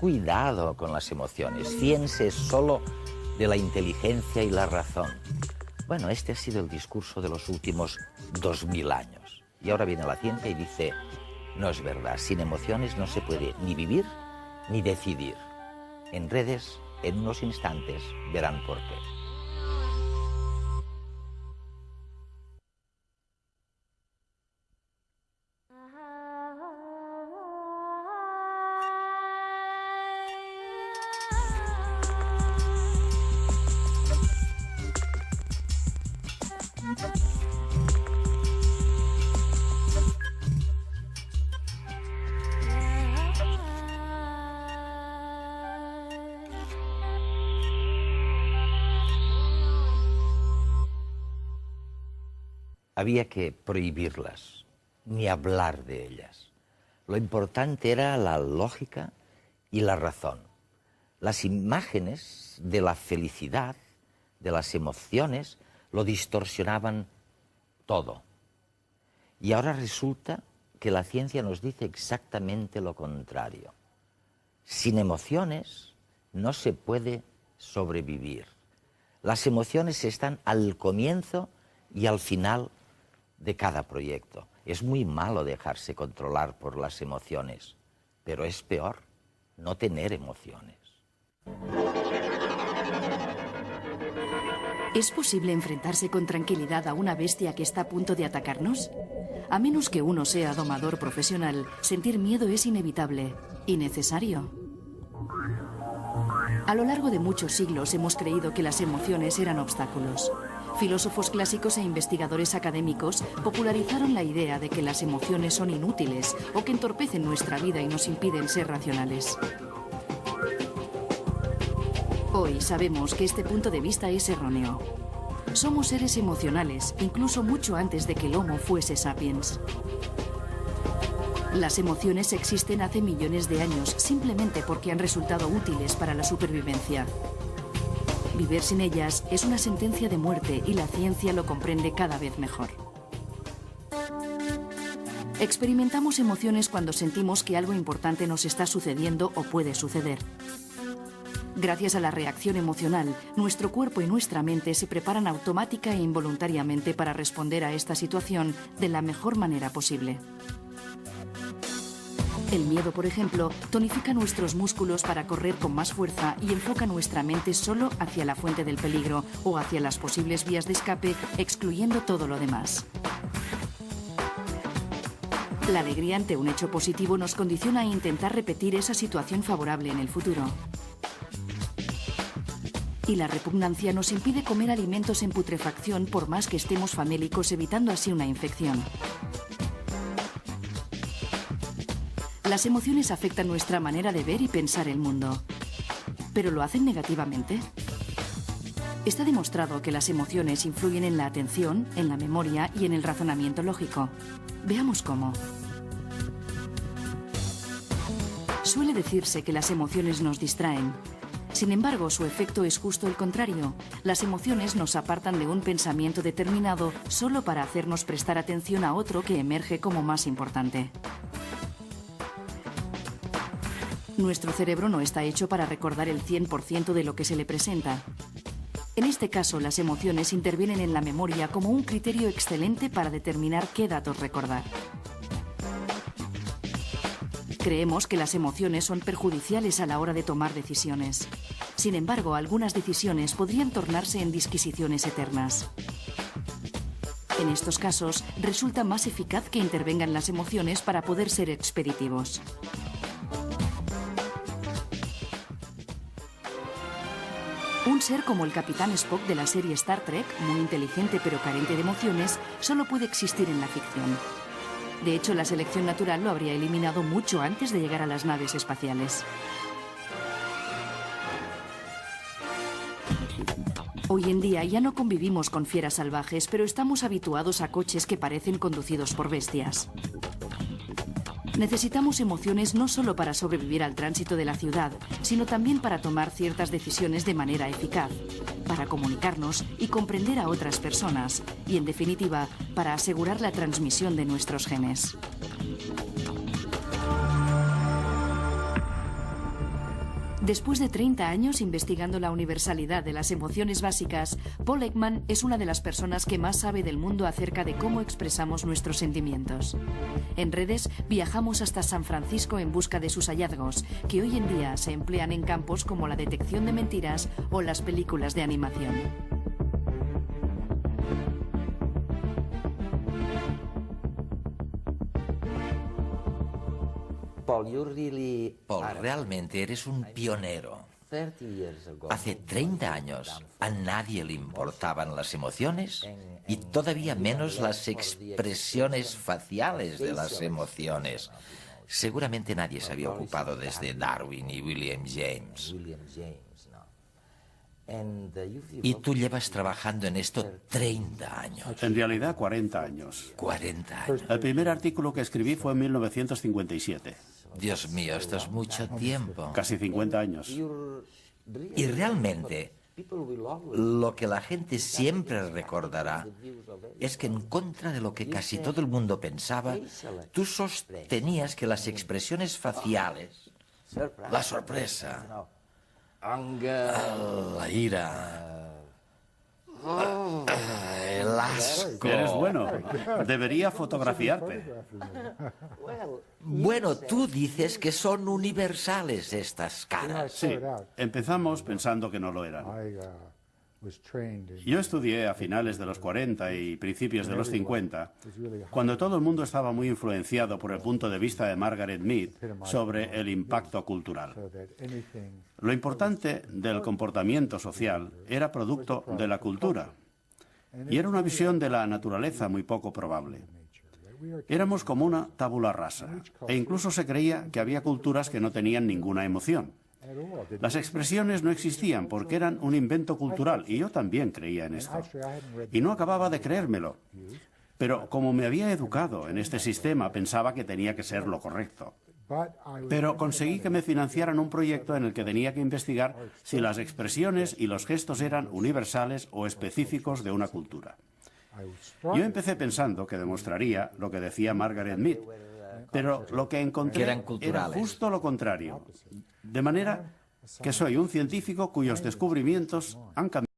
cuidado con las emociones, fíense solo de la inteligencia y la razón. Bueno, este ha sido el discurso de los últimos 2000 años. Y ahora viene la ciencia y dice, no es verdad, sin emociones no se puede ni vivir ni decidir. En redes, en unos instantes, verán por qué. Había que prohibirlas, ni hablar de ellas. Lo importante era la lógica y la razón. Las imágenes de la felicidad, de las emociones, lo distorsionaban todo. Y ahora resulta que la ciencia nos dice exactamente lo contrario. Sin emociones no se puede sobrevivir. Las emociones están al comienzo y al final de cada proyecto. Es muy malo dejarse controlar por las emociones, pero es peor no tener emociones. ¿Es posible enfrentarse con tranquilidad a una bestia que está a punto de atacarnos? A menos que uno sea domador profesional, sentir miedo es inevitable y necesario. A lo largo de muchos siglos hemos creído que las emociones eran obstáculos. Filósofos clásicos e investigadores académicos popularizaron la idea de que las emociones son inútiles o que entorpecen nuestra vida y nos impiden ser racionales. Hoy sabemos que este punto de vista es erróneo. Somos seres emocionales, incluso mucho antes de que el Homo fuese sapiens. Las emociones existen hace millones de años simplemente porque han resultado útiles para la supervivencia. Vivir sin ellas es una sentencia de muerte y la ciencia lo comprende cada vez mejor. Experimentamos emociones cuando sentimos que algo importante nos está sucediendo o puede suceder. Gracias a la reacción emocional, nuestro cuerpo y nuestra mente se preparan automática e involuntariamente para responder a esta situación de la mejor manera posible. El miedo, por ejemplo, tonifica nuestros músculos para correr con más fuerza y enfoca nuestra mente solo hacia la fuente del peligro o hacia las posibles vías de escape, excluyendo todo lo demás. La alegría ante un hecho positivo nos condiciona a intentar repetir esa situación favorable en el futuro. Y la repugnancia nos impide comer alimentos en putrefacción por más que estemos famélicos, evitando así una infección. Las emociones afectan nuestra manera de ver y pensar el mundo. ¿Pero lo hacen negativamente? Está demostrado que las emociones influyen en la atención, en la memoria y en el razonamiento lógico. Veamos cómo. Suele decirse que las emociones nos distraen. Sin embargo, su efecto es justo el contrario. Las emociones nos apartan de un pensamiento determinado solo para hacernos prestar atención a otro que emerge como más importante. Nuestro cerebro no está hecho para recordar el 100% de lo que se le presenta. En este caso, las emociones intervienen en la memoria como un criterio excelente para determinar qué datos recordar. Creemos que las emociones son perjudiciales a la hora de tomar decisiones. Sin embargo, algunas decisiones podrían tornarse en disquisiciones eternas. En estos casos, resulta más eficaz que intervengan las emociones para poder ser expeditivos. Un ser como el Capitán Spock de la serie Star Trek, muy inteligente pero carente de emociones, solo puede existir en la ficción. De hecho, la selección natural lo habría eliminado mucho antes de llegar a las naves espaciales. Hoy en día ya no convivimos con fieras salvajes, pero estamos habituados a coches que parecen conducidos por bestias. Necesitamos emociones no solo para sobrevivir al tránsito de la ciudad, sino también para tomar ciertas decisiones de manera eficaz, para comunicarnos y comprender a otras personas, y en definitiva, para asegurar la transmisión de nuestros genes. Después de 30 años investigando la universalidad de las emociones básicas, Paul Ekman es una de las personas que más sabe del mundo acerca de cómo expresamos nuestros sentimientos. En redes viajamos hasta San Francisco en busca de sus hallazgos, que hoy en día se emplean en campos como la detección de mentiras o las películas de animación. Paul, realmente eres un pionero. Hace 30 años a nadie le importaban las emociones y todavía menos las expresiones faciales de las emociones. Seguramente nadie se había ocupado desde Darwin y William James. Y tú llevas trabajando en esto 30 años. En realidad, 40 años. 40 años. El primer artículo que escribí fue en 1957. Dios mío, esto es mucho tiempo. Casi 50 años. Y realmente, lo que la gente siempre recordará es que en contra de lo que casi todo el mundo pensaba, tú sostenías que las expresiones faciales, la sorpresa, la ira, el asco... Eres bueno. Debería fotografiarte. Bueno, tú dices que son universales estas caras. Sí, empezamos pensando que no lo eran. Yo estudié a finales de los 40 y principios de los 50, cuando todo el mundo estaba muy influenciado por el punto de vista de Margaret Mead sobre el impacto cultural. Lo importante del comportamiento social era producto de la cultura, y era una visión de la naturaleza muy poco probable. Éramos como una tabula rasa, e incluso se creía que había culturas que no tenían ninguna emoción. Las expresiones no existían porque eran un invento cultural, y yo también creía en esto. Y no acababa de creérmelo. Pero como me había educado en este sistema, pensaba que tenía que ser lo correcto. Pero conseguí que me financiaran un proyecto en el que tenía que investigar si las expresiones y los gestos eran universales o específicos de una cultura. Yo empecé pensando que demostraría lo que decía Margaret Mead, pero lo que encontré era justo lo contrario. De manera que soy un científico cuyos descubrimientos han cambiado